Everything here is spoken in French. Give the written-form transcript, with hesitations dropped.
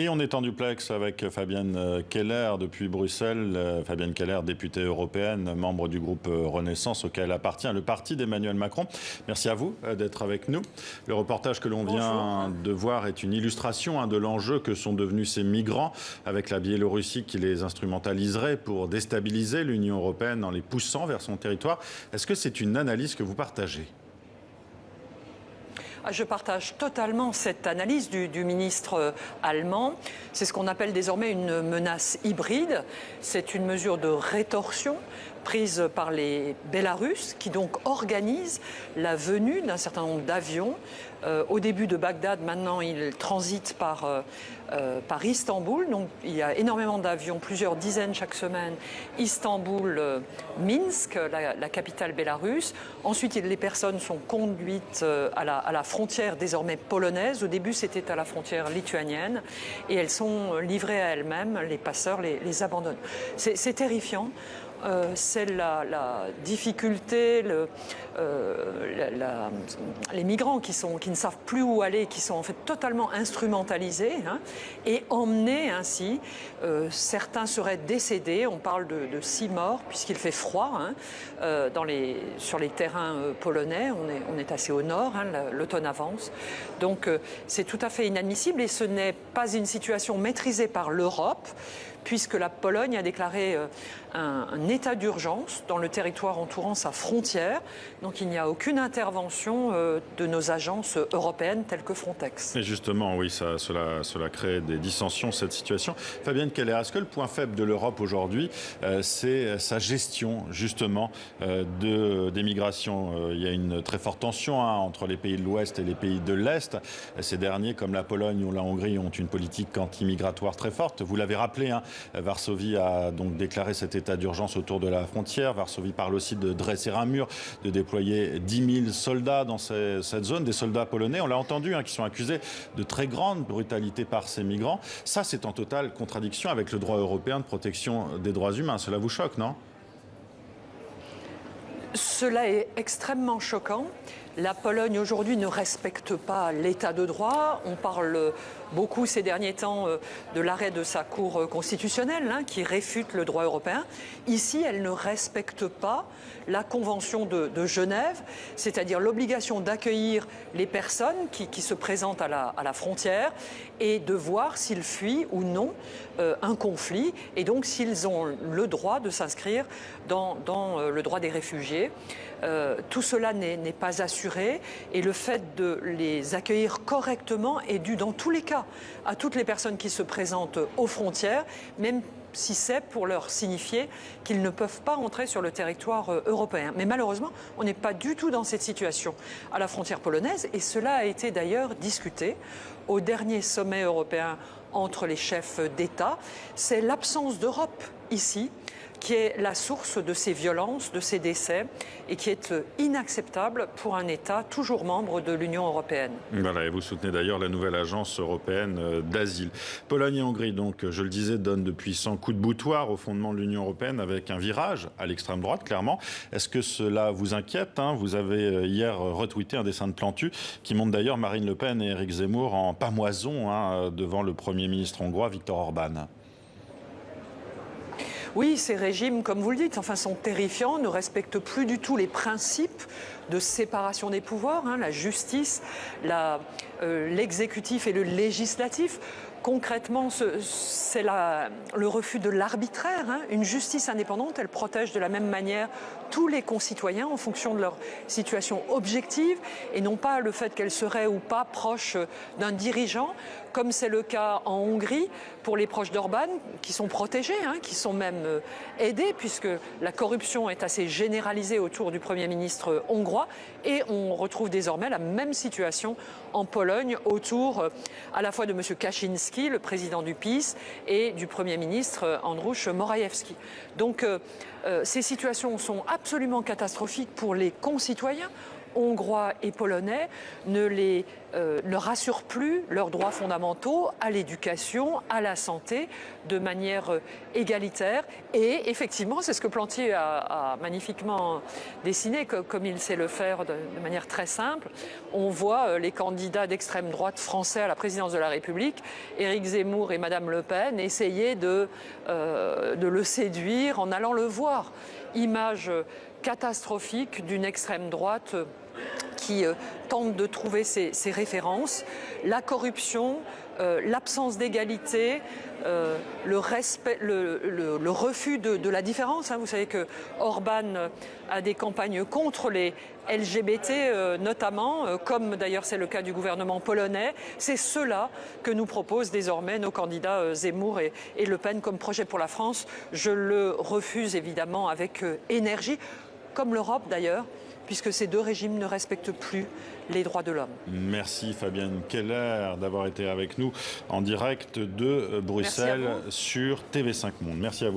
Et on est en duplex avec Fabienne Keller depuis Bruxelles. Fabienne Keller, députée européenne, membre du groupe Renaissance auquel appartient le parti d'Emmanuel Macron. Merci à vous d'être avec nous. Le reportage que l'on vient de voir est une illustration de l'enjeu que sont devenus ces migrants avec la Biélorussie qui les instrumentaliserait pour déstabiliser l'Union européenne en les poussant vers son territoire. Est-ce que c'est une analyse que vous partagez ? Je partage totalement cette analyse du ministre allemand. C'est ce qu'on appelle désormais une menace hybride. C'est une mesure de rétorsion prise par les Bélarusses qui donc organisent la venue d'un certain nombre d'avions. Au début de Bagdad, maintenant ils transitent par Istanbul. Donc il y a énormément d'avions, plusieurs dizaines chaque semaine. Istanbul, Minsk, la capitale bélarusse. Ensuite, les personnes sont conduites à la frontière désormais polonaise. Au début, c'était à la frontière lituanienne. Et elles sont livrées à elles-mêmes. Les passeurs les abandonnent. C'est terrifiant. C'est la difficulté, les migrants qui ne savent plus où aller, qui sont en fait totalement instrumentalisés et emmenés ainsi. Certains seraient décédés, on parle de 6 morts puisqu'il fait froid sur les terrains polonais, on est assez au nord, l'automne avance. Donc c'est tout à fait inadmissible et ce n'est pas une situation maîtrisée par l'Europe, puisque la Pologne a déclaré un état d'urgence dans le territoire entourant sa frontière. Donc il n'y a aucune intervention de nos agences européennes telles que Frontex. Et justement, oui, cela crée des dissensions, cette situation. Fabienne Keller, est-ce que le point faible de l'Europe aujourd'hui, c'est sa gestion, justement, des migrations? Il y a une très forte tension entre les pays de l'Ouest et les pays de l'Est. Ces derniers, comme la Pologne ou la Hongrie, ont une politique anti-migratoire très forte. Vous l'avez rappelé, Varsovie a donc déclaré cet état d'urgence autour de la frontière. Varsovie parle aussi de dresser un mur, de déployer 10 000 soldats dans cette zone, des soldats polonais, on l'a entendu, qui sont accusés de très grande brutalité par ces migrants. Ça, c'est en totale contradiction avec le droit européen de protection des droits humains. Cela vous choque, non ? Cela est extrêmement choquant. La Pologne aujourd'hui ne respecte pas l'état de droit. On parle beaucoup ces derniers temps de l'arrêt de sa Cour constitutionnelle qui réfute le droit européen. Ici, elle ne respecte pas la Convention de Genève, c'est-à-dire l'obligation d'accueillir les personnes qui se présentent à la frontière et de voir s'ils fuient ou non un conflit et donc s'ils ont le droit de s'inscrire dans le droit des réfugiés. Tout cela n'est pas assuré et le fait de les accueillir correctement est dû dans tous les cas à toutes les personnes qui se présentent aux frontières, même si c'est pour leur signifier qu'ils ne peuvent pas entrer sur le territoire européen. Mais malheureusement, on n'est pas du tout dans cette situation à la frontière polonaise et cela a été d'ailleurs discuté au dernier sommet européen entre les chefs d'État. C'est l'absence d'Europe ici qui est la source de ces violences, de ces décès, et qui est inacceptable pour un État toujours membre de l'Union européenne. Voilà, et vous soutenez d'ailleurs la nouvelle agence européenne d'asile. Pologne et Hongrie, donc, je le disais, donnent depuis 100 coups de boutoir au fondement de l'Union européenne avec un virage à l'extrême droite, clairement. Est-ce que cela vous inquiète ? Vous avez hier retweeté un dessin de Plantu qui montre d'ailleurs Marine Le Pen et Éric Zemmour en pamoison devant le Premier ministre hongrois Viktor Orban. Oui, ces régimes, comme vous le dites, sont terrifiants, ne respectent plus du tout les principes de séparation des pouvoirs, la justice, l'exécutif et le législatif. Concrètement, c'est le refus de l'arbitraire. Une justice indépendante, elle protège de la même manière tous les concitoyens en fonction de leur situation objective et non pas le fait qu'elle serait ou pas proche d'un dirigeant, comme c'est le cas en Hongrie pour les proches d'Orban, qui sont protégés, qui sont même aidés, puisque la corruption est assez généralisée autour du Premier ministre hongrois. Et on retrouve désormais la même situation en Pologne autour à la fois de M. Kaczynski, le président du PiS, et du Premier ministre Androusz Morawiecki. Donc ces situations sont absolument catastrophiques pour les concitoyens. hongrois et polonais ne rassurent plus leurs droits fondamentaux à l'éducation, à la santé, de manière égalitaire. Et effectivement, c'est ce que Plantier a magnifiquement dessiné, comme il sait le faire de manière très simple. On voit les candidats d'extrême droite français à la présidence de la République, Éric Zemmour et Madame Le Pen, essayer de le séduire en allant le voir. Image catastrophique d'une extrême droite qui tente de trouver ses références, la corruption, l'absence d'égalité, le refus de la différence. Vous savez que Orban a des campagnes contre les LGBT notamment, comme d'ailleurs c'est le cas du gouvernement polonais. C'est cela que nous proposent désormais nos candidats Zemmour et Le Pen comme projet pour la France. Je le refuse évidemment avec énergie, comme l'Europe d'ailleurs, puisque ces deux régimes ne respectent plus les droits de l'homme. Merci Fabienne Keller d'avoir été avec nous en direct de Bruxelles sur TV5 Monde. Merci à vous.